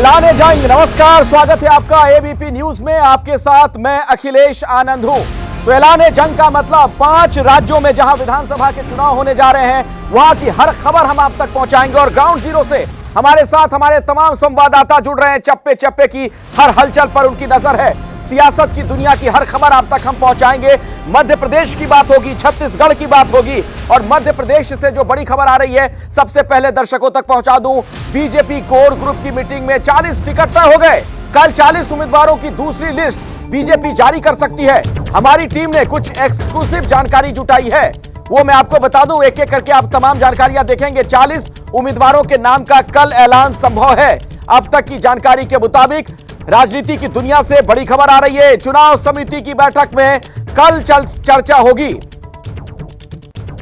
ऐलान जंग। नमस्कार, स्वागत है आपका एबीपी न्यूज में। आपके साथ मैं अखिलेश आनंद हूं। तो ऐलान जंग का मतलब 5 राज्यों में जहां विधानसभा के चुनाव होने जा रहे हैं, वहां की हर खबर हम आप तक पहुंचाएंगे और ग्राउंड जीरो से हमारे साथ हमारे तमाम संवाददाता जुड़ रहे हैं। चप्पे चप्पे की हर हलचल पर उनकी नजर है। सियासत की दुनिया की हर खबर आप तक हम पहुंचाएंगे। मध्य प्रदेश की बात होगी, छत्तीसगढ़ की बात होगी और मध्य प्रदेश से जो बड़ी खबर आ रही है सबसे पहले दर्शकों तक पहुंचा दूं। बीजेपी कोर ग्रुप की मीटिंग में 40 टिकट तय हो गए। कल 40 उम्मीदवारों की दूसरी लिस्ट बीजेपी जारी कर सकती है। हमारी टीम ने कुछ एक्सक्लूसिव जानकारी जुटाई है, वो मैं आपको बता दूं। एक एक करके आप तमाम जानकारियां देखेंगे। 40 उम्मीदवारों के नाम का कल ऐलान संभव है। अब तक की जानकारी के मुताबिक राजनीति की दुनिया से बड़ी खबर आ रही है। चुनाव समिति की बैठक में कल चर्चा होगी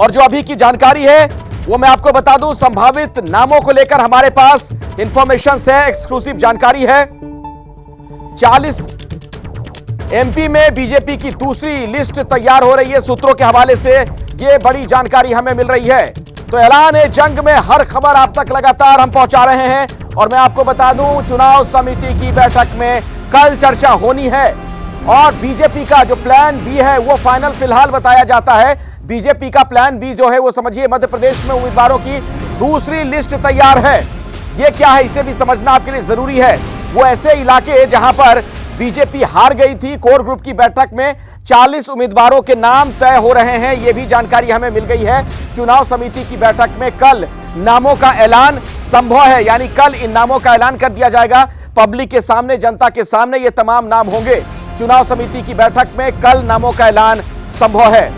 और जो अभी की जानकारी है वो मैं आपको बता दूं। संभावित नामों को लेकर हमारे पास इंफॉर्मेशन है, एक्सक्लूसिव जानकारी है। 40 एमपी में बीजेपी की दूसरी लिस्ट तैयार हो रही है। सूत्रों के हवाले से यह बड़ी जानकारी हमें मिल रही है। तो ऐलान जंग में हर खबर आप तक लगातार हम पहुंचा रहे हैं और मैं आपको बता दूं, चुनाव समिति की बैठक में कल चर्चा होनी है और बीजेपी का जो प्लान बी है वो फाइनल फिलहाल बताया जाता है। बीजेपी का प्लान बी जो है वो समझिए मध्य प्रदेश में उम्मीदवारों की दूसरी लिस्ट तैयार है। ये क्या है इसे भी समझना आपके लिए जरूरी है। वो ऐसे इलाके जहां पर बीजेपी हार गई थी, कोर ग्रुप की बैठक में 40 उम्मीदवारों के नाम तय हो रहे हैं। यह भी जानकारी हमें मिल गई है। चुनाव समिति की बैठक में कल नामों का ऐलान संभव है, यानी कल इन नामों का ऐलान कर दिया जाएगा। पब्लिक के सामने, जनता के सामने ये तमाम नाम होंगे। चुनाव समिति की बैठक में कल नामों का ऐलान संभव है।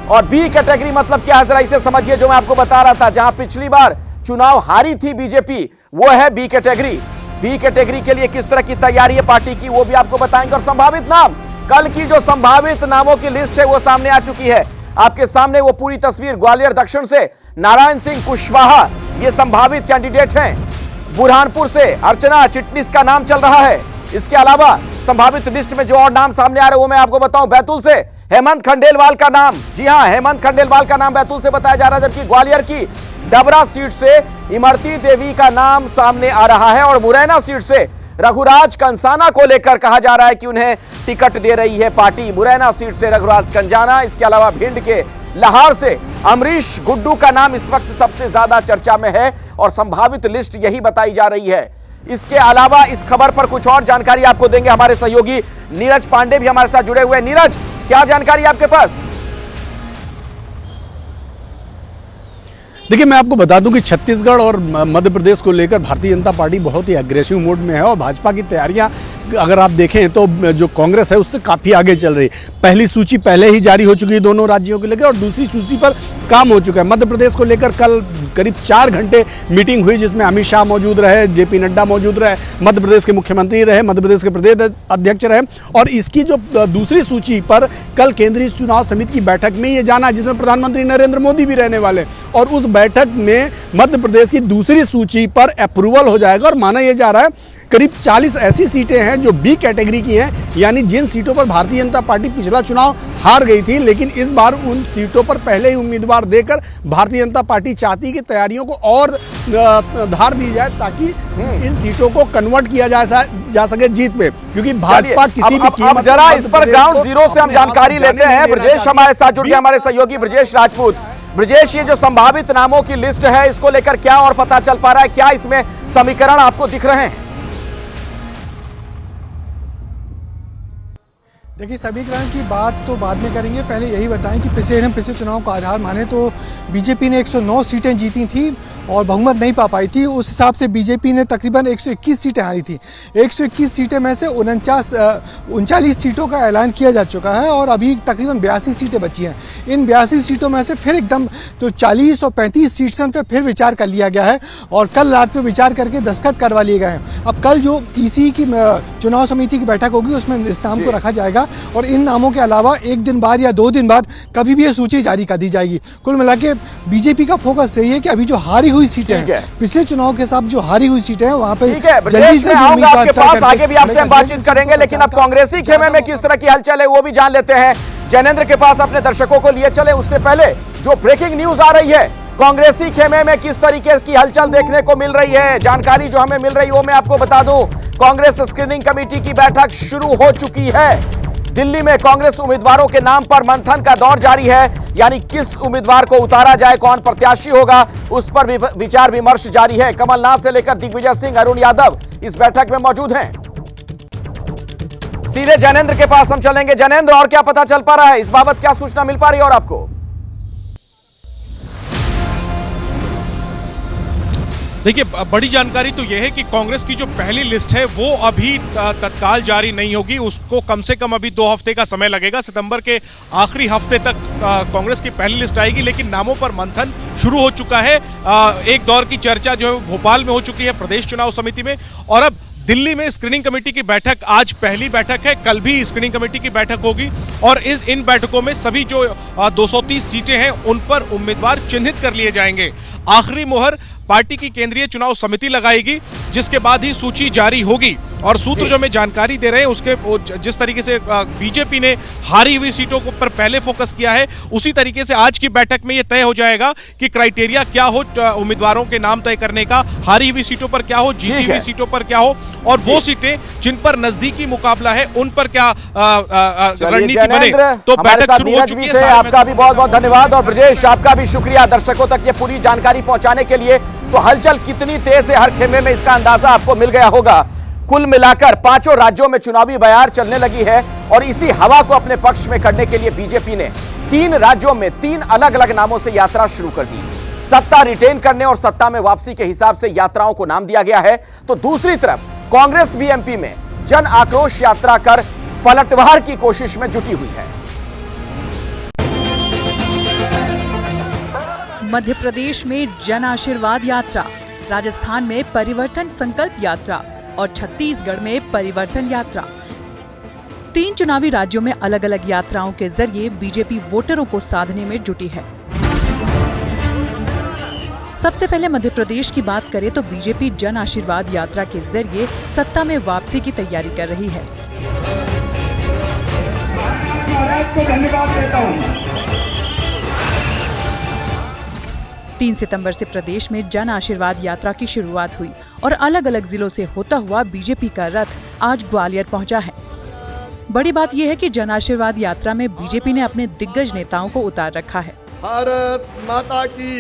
और बी कैटेगरी मतलब क्या है, जरा इसे समझिए। जो मैं आपको बता रहा था, जहां पिछली बार चुनाव हारी थी बीजेपी, वो है बी कैटेगरी। बी कैटेगरी के लिए किस तरह की तैयारी है पार्टी की, वो भी आपको बताएंगे। और संभावित नाम, कल की जो संभावित नामों की लिस्ट है वो सामने आ चुकी है। आपके सामने वो पूरी तस्वीर। ग्वालियर दक्षिण से नारायण सिंह कुशवाहा ये संभावित कैंडिडेट हैं। बुरहानपुर से अर्चना चिटनिस का नाम चल रहा है। इसके अलावा संभावित लिस्ट में जो और नाम सामने आ रहे हैं वो मैं आपको बताऊं। बैतूल से हेमंत खंडेलवाल का नाम, जी हां, हेमंत खंडेलवाल का नाम बैतूल से बताया जा रहा है। जबकि ग्वालियर की डबरा सीट से इमरती देवी का नाम सामने आ रहा है और मुरैना सीट से रघुराज कंसाना को लेकर कहा जा रहा है कि उन्हें टिकट दे रही है पार्टी। मुरैना सीट से रघुराज कंसाना। इसके अलावा भिंड के लाहौर से अमरीश गुड्डू का नाम इस वक्त सबसे ज्यादा चर्चा में है और संभावित लिस्ट यही बताई जा रही है। इसके अलावा इस खबर पर कुछ और जानकारी आपको देंगे हमारे सहयोगी नीरज पांडे भी हमारे साथ जुड़े हुए हैं। नीरज, क्या जानकारी आपके पास? देखिए, मैं आपको बता दूं कि छत्तीसगढ़ और मध्य प्रदेश को लेकर भारतीय जनता पार्टी बहुत ही एग्रेसिव मोड में है और भाजपा की तैयारियां अगर आप देखें तो जो कांग्रेस है उससे काफ़ी आगे चल रही है। पहली सूची पहले ही जारी हो चुकी है दोनों राज्यों को लेकर और दूसरी सूची पर काम हो चुका है। मध्य प्रदेश को लेकर कल करीब 4 घंटे मीटिंग हुई जिसमें अमित शाह मौजूद रहे, जेपी नड्डा मौजूद रहे, मध्य प्रदेश के मुख्यमंत्री रहे, मध्य प्रदेश के प्रदेश अध्यक्ष रहे। और इसकी जो दूसरी सूची पर कल केंद्रीय चुनाव समिति की बैठक में ये जाना जिसमें प्रधानमंत्री नरेंद्र मोदी भी रहने वाले और उस बैठक में मध्य प्रदेश की दूसरी सूची पर अप्रूवल हो जाएगा। और माना यह जा रहा है करीब 40 ऐसी सीटें हैं जो बी कैटेगरी की हैं, यानी जिन सीटों पर भारतीय जनता पार्टी पिछला चुनाव हार गई थी, लेकिन इस बार उन सीटों पर पहले ही उम्मीदवार देकर भारतीय जनता पार्टी चाहती है कि तैयारियों को और धार दी जाए ताकि इन सीटों को कन्वर्ट किया जा सके जीत में, क्योंकि भाजपा किसी भी कीमत पर जरा इस पर ग्राउंड जीरो से हम जानकारी लेते हैं। ब्रजेश हमारे साथ जुड़ गए, हमारे सहयोगी ब्रजेश राजपूत। ब्रजेश, ये जो संभावित नामों की लिस्ट है इसको लेकर क्या और पता चल पा रहा है? क्या इसमें समीकरण आपको दिख रहे हैं? देखिए, समीकरण की बात तो बाद में करेंगे। पहले यही बताएं कि पिछले चुनाव का आधार माने तो बीजेपी ने 109 सीटें जीती थी और बहुमत नहीं पा पाई थी। उस हिसाब से बीजेपी ने तकरीबन 121 सीटें हारी थी। 121 सीटें में से 39 सीटों का ऐलान किया जा चुका है और अभी तकरीबन 82 सीटें बची हैं। इन 82 सीटों में से फिर एकदम तो 40 और 35 सीट्स पर फिर विचार कर लिया गया है और कल रात में विचार करके दस्तखत करवा लिए गए हैं। अब कल जो ईसी की चुनाव समिति की बैठक होगी उसमें इस नाम को रखा जाएगा और इन नामों के अलावा 1 दिन बाद या 2 दिन बाद कभी भी ये सूची जारी कर दी जाएगी। कुल मिला के बीजेपी का फोकस यही है कि अभी जो हारी हुई सीटें हैं, पिछले चुनाव के साथ जो हारी हुई सीटें हैं वहां पे जल्दी से आऊंगा आपके पास, आगे भी आपसे हम बातचीत करेंगे। लेकिन अब कांग्रेसी खेमे में किस तरह की हलचल है वो भी जान लेते हैं। जैनेंद्र के पास अपने दर्शकों को लिए चले, उससे पहले जो ब्रेकिंग न्यूज आ रही है कांग्रेसी खेमे में किस तरीके की हलचल देखने को मिल रही है, जानकारी जो हमें मिल रही है वो मैं आपको बता दूं। कांग्रेस स्क्रीनिंग कमेटी की बैठक शुरू हो चुकी है। दिल्ली में कांग्रेस उम्मीदवारों के नाम पर मंथन का दौर जारी है, यानी किस उम्मीदवार को उतारा जाए, कौन प्रत्याशी होगा, उस पर विचार विमर्श जारी है। कमलनाथ से लेकर दिग्विजय सिंह, अरुण यादव इस बैठक में मौजूद हैं। सीधे जैनेंद्र के पास हम चलेंगे। जैनेंद्र, और क्या पता चल पा रहा है इस बाबत, क्या सूचना मिल पा रही है और आपको? देखिए, बड़ी जानकारी तो यह है कि कांग्रेस की जो पहली लिस्ट है वो अभी तत्काल जारी नहीं होगी। उसको कम से कम अभी 2 हफ्ते का समय लगेगा। सितंबर के आखिरी हफ्ते तक कांग्रेस की पहली लिस्ट आएगी, लेकिन नामों पर मंथन शुरू हो चुका है। एक दौर की चर्चा जो है भोपाल में हो चुकी है प्रदेश चुनाव समिति में, और अब दिल्ली में स्क्रीनिंग कमेटी की बैठक, आज पहली बैठक है, कल भी स्क्रीनिंग कमेटी की बैठक होगी और इन बैठकों में सभी जो 230 सीटें हैं उन पर उम्मीदवार चिन्हित कर लिए जाएंगे। आखिरी मोहर पार्टी की केंद्रीय चुनाव समिति लगाएगी, जिसके बाद ही सूची जारी होगी। और सूत्र जो हमें जानकारी दे रहे हैं उसके जिस तरीके से बीजेपी ने हारी हुई सीटों पर पहले फोकस किया है, उसी तरीके से आज की बैठक में यह तय हो जाएगा कि क्राइटेरिया क्या हो उम्मीदवारोर के नाम तय करने का, हारी हुई सीटों पर क्या हो, जीती हुई सीटों पर क्या हो, और वो सीटें जिन पर नजदीकी मुकाबला है उन पर क्या रणनीति बने। तो बैठक शुरू हो चुकी है। आपका भी बहुत बहुत धन्यवाद, और ब्रजेश आपका भी शुक्रिया दर्शकों तक ये पूरी जानकारी पहुंचाने के लिए। तो हलचल कितनी तेज है हर खेमे में, इसका अंदाजा आपको मिल गया होगा। कुल मिलाकर 5 राज्यों में चुनावी बयार चलने लगी है, और इसी हवा को अपने पक्ष में करने के लिए बीजेपी ने 3 राज्यों में 3 अलग अलग नामों से यात्रा शुरू कर दी। सत्ता रिटेन करने और सत्ता में वापसी के हिसाब से यात्राओं को नाम दिया गया है। तो दूसरी तरफ कांग्रेस भी एमपी में जन आक्रोश यात्रा कर पलटवार की कोशिश में जुटी हुई है। मध्य प्रदेश में जन आशीर्वाद यात्रा, राजस्थान में परिवर्तन संकल्प यात्रा और छत्तीसगढ़ में परिवर्तन यात्रा। 3 चुनावी राज्यों में अलग अलग यात्राओं के जरिए बीजेपी वोटरों को साधने में जुटी है। सबसे पहले मध्य प्रदेश की बात करें तो बीजेपी जन आशीर्वाद यात्रा के जरिए सत्ता में वापसी की तैयारी कर रही है। धन्यवाद देता हूं। 3 सितंबर से प्रदेश में जन आशीर्वाद यात्रा की शुरुआत हुई और अलग अलग जिलों से होता हुआ बीजेपी का रथ आज ग्वालियर पहुंचा है। बड़ी बात यह है कि जन आशीर्वाद यात्रा में बीजेपी ने अपने दिग्गज नेताओं को उतार रखा है। भारत माता की।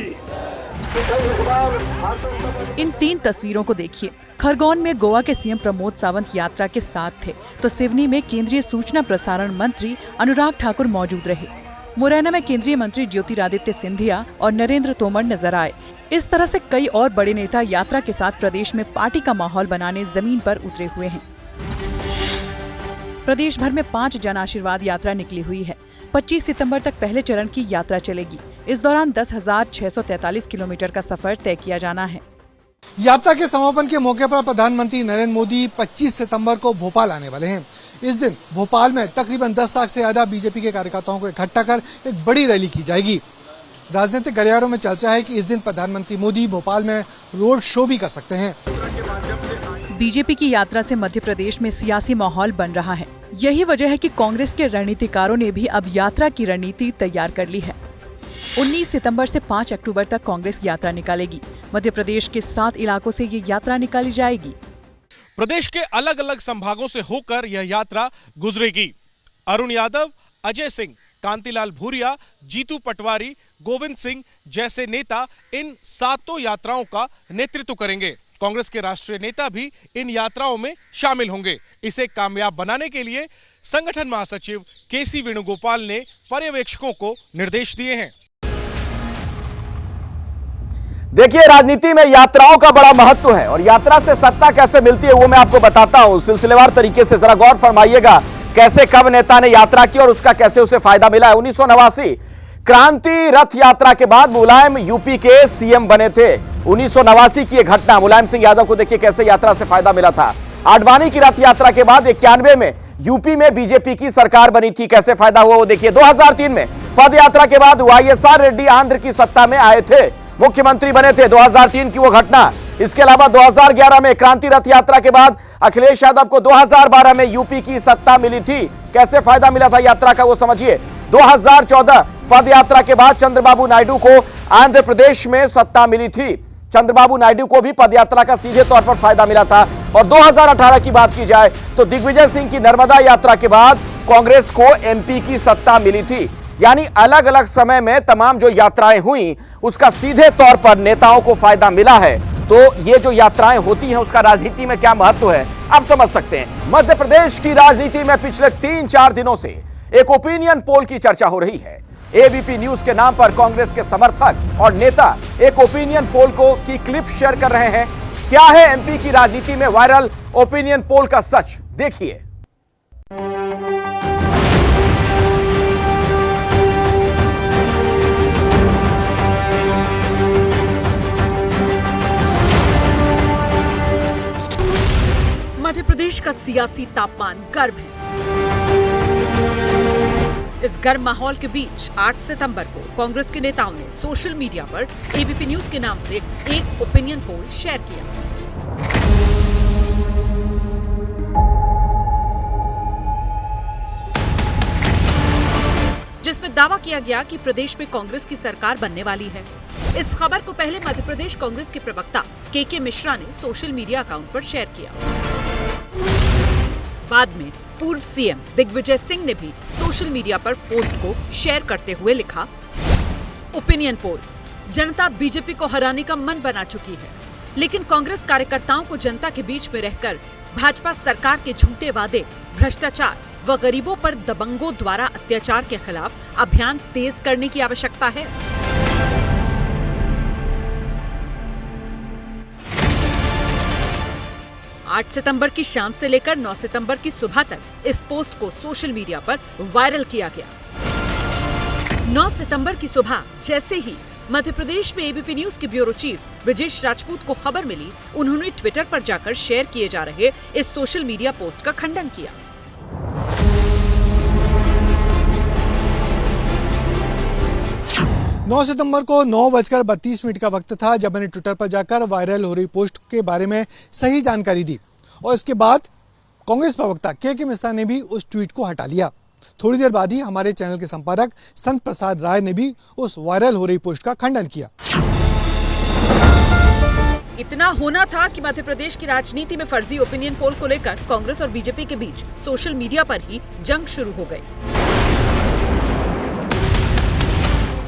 इन 3 तस्वीरों को देखिए। खरगोन में गोवा के सीएम प्रमोद सावंत यात्रा के साथ थे, तो सिवनी में केंद्रीय सूचना प्रसारण मंत्री अनुराग ठाकुर मौजूद रहे। मुरैना में केंद्रीय मंत्री ज्योतिरादित्य सिंधिया और नरेंद्र तोमर नजर आए। इस तरह से कई और बड़े नेता यात्रा के साथ प्रदेश में पार्टी का माहौल बनाने जमीन पर उतरे हुए हैं। प्रदेश भर में 5 जन आशीर्वाद यात्रा निकली हुई है। 25 सितंबर तक पहले चरण की यात्रा चलेगी। इस दौरान 10,643 किलोमीटर का सफर तय किया जाना है। यात्रा के समापन के मौके पर प्रधानमंत्री नरेंद्र मोदी 25 सितंबर को भोपाल आने वाले हैं। इस दिन भोपाल में तकरीबन 10 लाख से ज्यादा बीजेपी के कार्यकर्ताओं को इकट्ठा कर एक बड़ी रैली की जाएगी। राजनीतिक गलियारों में चर्चा है कि इस दिन प्रधानमंत्री मोदी भोपाल में रोड शो भी कर सकते हैं। बीजेपी की यात्रा से मध्य प्रदेश में सियासी माहौल बन रहा है। यही वजह है कि कांग्रेस के रणनीतिकारों ने भी अब यात्रा की रणनीति तैयार कर ली है। 19 सितंबर से 5 अक्टूबर तक कांग्रेस यात्रा निकालेगी। मध्य प्रदेश के 7 इलाकों से ये यात्रा निकाली जाएगी। प्रदेश के अलग अलग संभागों से होकर यह यात्रा गुजरेगी। अरुण यादव, अजय सिंह, कांतिलाल भूरिया, जीतू पटवारी, गोविंद सिंह जैसे नेता इन 7 यात्राओं का नेतृत्व करेंगे। कांग्रेस के राष्ट्रीय नेता भी इन यात्राओं में शामिल होंगे। इसे कामयाब बनाने के लिए संगठन महासचिव केसी वेणुगोपाल ने पर्यवेक्षकों को निर्देश दिए हैं। देखिए, राजनीति में यात्राओं का बड़ा महत्व है, और यात्रा से सत्ता कैसे मिलती है वो मैं आपको बताता हूं सिलसिलेवार तरीके से। जरा गौर फरमाइएगा कैसे कब नेता ने यात्रा की और उसका कैसे उसे फायदा मिला है। 1989 क्रांति रथ यात्रा के बाद मुलायम यूपी के सीएम बने थे। 1989 की यह घटना, मुलायम सिंह यादव को देखिए कैसे यात्रा से फायदा मिला था। आडवाणी की रथ यात्रा के बाद 91 में यूपी में बीजेपी की सरकार बनी थी, कैसे फायदा हुआ वो देखिए। 2003 में पद यात्रा के बाद वाईएसआर रेड्डी आंध्र की सत्ता में आए थे, मुख्यमंत्री बने थे, 2003 की वो घटना। इसके अलावा 2011 में क्रांति रथ यात्रा के बाद अखिलेश यादव को 2012 में यूपी की सत्ता मिली थी, कैसे फायदा मिला था यात्रा का वो समझिए। 2014 पद यात्रा के बाद चंद्रबाबू नायडू को आंध्र प्रदेश में सत्ता मिली थी। चंद्रबाबू नायडू को भी पदयात्रा का सीधे तौर पर फायदा मिला था। और 2018 की बात की जाए तो दिग्विजय सिंह की नर्मदा यात्रा के बाद कांग्रेस को एमपी की सत्ता मिली थी। यानी अलग अलग समय में तमाम जो यात्राएं हुई उसका सीधे तौर पर नेताओं को फायदा मिला है। तो ये जो यात्राएं होती हैं उसका राजनीति में क्या महत्व है आप समझ सकते हैं। मध्य प्रदेश की राजनीति में पिछले 3-4 दिनों से एक ओपिनियन पोल की चर्चा हो रही है। एबीपी न्यूज के नाम पर कांग्रेस के समर्थक और नेता एक ओपिनियन पोल की क्लिप शेयर कर रहे हैं। क्या है एमपी की राजनीति में वायरल ओपिनियन पोल का सच, देखिए। मध्य प्रदेश का सियासी तापमान गर्म है। इस गर्म माहौल के बीच 8 सितंबर को कांग्रेस के नेताओं ने सोशल मीडिया पर एबीपी न्यूज के नाम से एक ओपिनियन पोल शेयर किया। जिसमें दावा किया गया कि प्रदेश में कांग्रेस की सरकार बनने वाली है। इस खबर को पहले मध्य प्रदेश कांग्रेस के प्रवक्ता के मिश्रा ने सोशल मीडिया अकाउंट पर शेयर किया। बाद में पूर्व सीएम दिग्विजय सिंह ने भी सोशल मीडिया पर पोस्ट को शेयर करते हुए लिखा, ओपिनियन पोल, जनता बीजेपी को हराने का मन बना चुकी है, लेकिन कांग्रेस कार्यकर्ताओं को जनता के बीच में रहकर भाजपा सरकार के झूठे वादे, भ्रष्टाचार व गरीबों पर दबंगों द्वारा अत्याचार के खिलाफ अभियान तेज करने की आवश्यकता है। आठ सितंबर की शाम से लेकर 9 सितंबर की सुबह तक इस पोस्ट को सोशल मीडिया पर वायरल किया गया। 9 सितंबर की सुबह जैसे ही मध्य प्रदेश में एबीपी न्यूज के ब्यूरो चीफ ब्रजेश राजपूत को खबर मिली, उन्होंने ट्विटर पर जाकर शेयर किए जा रहे इस सोशल मीडिया पोस्ट का खंडन किया। नौ सितंबर को 9:32 का वक्त था जब मैंने ट्विटर पर जाकर वायरल हो रही पोस्ट के बारे में सही जानकारी दी और इसके बाद कांग्रेस प्रवक्ता के मिश्रा ने भी उस ट्वीट को हटा लिया। थोड़ी देर बाद ही हमारे चैनल के संपादक संत प्रसाद राय ने भी उस वायरल हो रही पोस्ट का खंडन किया। इतना होना था कि मध्य प्रदेश की राजनीति में फर्जी ओपिनियन पोल को लेकर कांग्रेस और बीजेपी के बीच सोशल मीडिया पर ही जंग शुरू हो गई।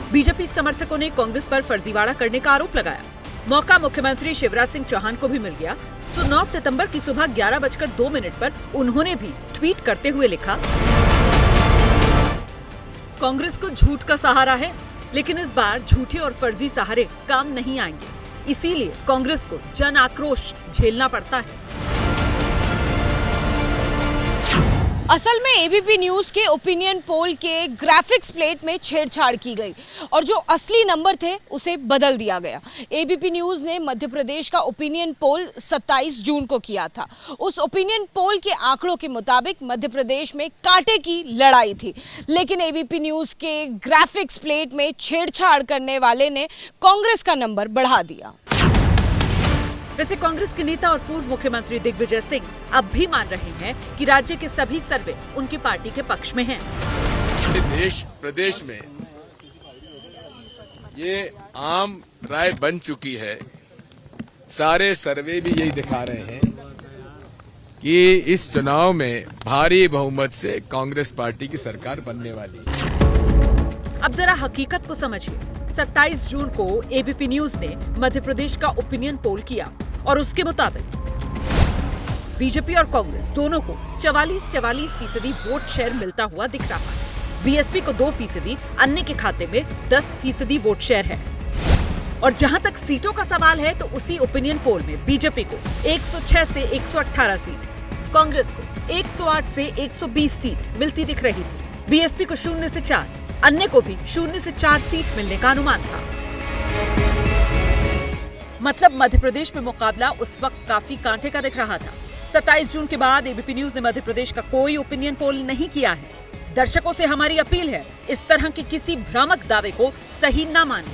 बीजेपी समर्थकों ने कांग्रेस पर फर्जीवाड़ा करने का आरोप लगाया। मौका मुख्यमंत्री शिवराज सिंह चौहान को भी मिल गया। 9 सितंबर की सुबह 11:02 पर उन्होंने भी ट्वीट करते हुए लिखा, कांग्रेस को झूठ का सहारा है, लेकिन इस बार झूठे और फर्जी सहारे काम नहीं आएंगे, इसीलिए कांग्रेस को जन आक्रोश झेलना पड़ता है। असल में एबीपी न्यूज के ओपिनियन पोल के ग्राफिक्स प्लेट में छेड़छाड़ की गई और जो असली नंबर थे उसे बदल दिया गया। एबीपी न्यूज ने मध्य प्रदेश का ओपिनियन पोल 27 जून को किया था। उस ओपिनियन पोल के आंकड़ों के मुताबिक मध्य प्रदेश में कांटे की लड़ाई थी, लेकिन एबीपी न्यूज के ग्राफिक्स प्लेट में छेड़छाड़ करने वाले ने कांग्रेस का नंबर बढ़ा दिया। वैसे कांग्रेस के नेता और पूर्व मुख्यमंत्री दिग्विजय सिंह अब भी मान रहे हैं कि राज्य के सभी सर्वे उनकी पार्टी के पक्ष में हैं। देश प्रदेश में ये आम राय बन चुकी है, सारे सर्वे भी यही दिखा रहे हैं कि इस चुनाव में भारी बहुमत से कांग्रेस पार्टी की सरकार बनने वाली है। अब जरा हकीकत को समझिए। 27 जून को एबीपी न्यूज ने मध्य प्रदेश का ओपिनियन पोल किया और उसके मुताबिक बीजेपी और कांग्रेस दोनों को 44% वोट शेयर मिलता हुआ दिख रहा है। बीएसपी को 2%, अन्य के खाते में 10% वोट शेयर है। और जहां तक सीटों का सवाल है तो उसी ओपिनियन पोल में बीजेपी को 106 से 118 सीट, कांग्रेस को 108 से 120 सीट मिलती दिख रही थी। बीएसपी को 0 से 4, अन्य को भी 0 से 4 सीट मिलने का अनुमान था। मतलब मध्य प्रदेश में मुकाबला उस वक्त काफी कांटे का दिख रहा था। 27 जून के बाद एबीपी न्यूज ने मध्य प्रदेश का कोई ओपिनियन पोल नहीं किया है। दर्शकों से हमारी अपील है, इस तरह के किसी भ्रामक दावे को सही ना मानें।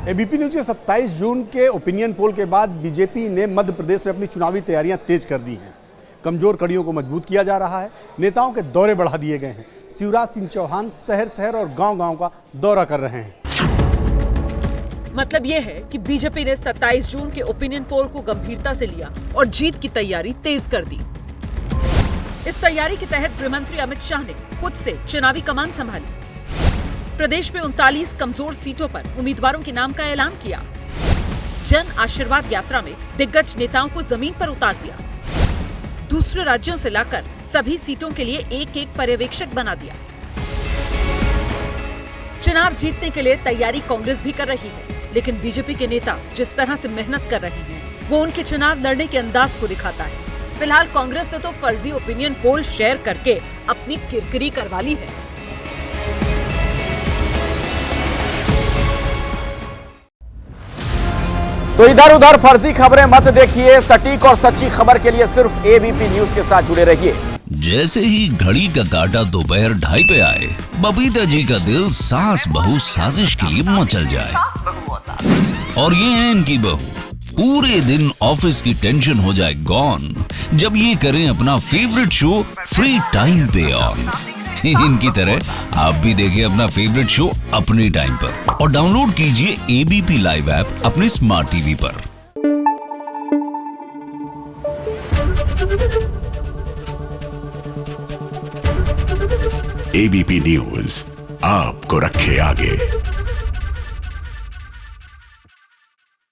एबीपी न्यूज के 27 जून के ओपिनियन पोल के बाद बीजेपी ने मध्य प्रदेश में अपनी चुनावी तैयारियां तेज कर दी हैं। कमजोर कड़ियों को मजबूत किया जा रहा है। नेताओं के दौरे बढ़ा दिए गए हैं। शिवराज सिंह चौहान शहर शहर और गांव-गांव का दौरा कर रहे हैं। मतलब ये है कि बीजेपी ने 27 जून के ओपिनियन पोल को गंभीरता से लिया और जीत की तैयारी तेज कर दी। इस तैयारी के तहत गृह मंत्री अमित शाह ने खुद से चुनावी कमान संभाली। प्रदेश में 39 कमजोर सीटों पर उम्मीदवारों के नाम का ऐलान किया। जन आशीर्वाद यात्रा में दिग्गज नेताओं को जमीन पर उतार दिया। दूसरे राज्यों से लाकर सभी सीटों के लिए एक-एक पर्यवेक्षक बना दिया। चुनाव जीतने के लिए तैयारी कांग्रेस भी कर रही है, लेकिन बीजेपी के नेता जिस तरह से मेहनत कर रहे हैं वो उनके चुनाव लड़ने के अंदाज को दिखाता है। फिलहाल कांग्रेस ने तो फर्जी ओपिनियन पोल शेयर करके अपनी किरकिरी करवा ली है। तो इधर उधर फर्जी खबरें मत देखिए, सटीक और सच्ची खबर के लिए सिर्फ एबीपी न्यूज के साथ जुड़े रहिए। जैसे ही घड़ी का काटा दोपहर 2:30 पे आए, बबीता जी का दिल सास बहू साजिश के लिए मचल जाए। और ये है इनकी बहू, पूरे दिन ऑफिस की टेंशन हो जाए गॉन जब ये करें अपना फेवरेट शो फ्री टाइम पे ऑन। इनकी तरह आप भी देखिए अपना फेवरेट शो अपने टाइम पर और डाउनलोड कीजिए एबीपी लाइव ऐप अपने स्मार्ट टीवी पर। एबीपी न्यूज आपको रखे आगे।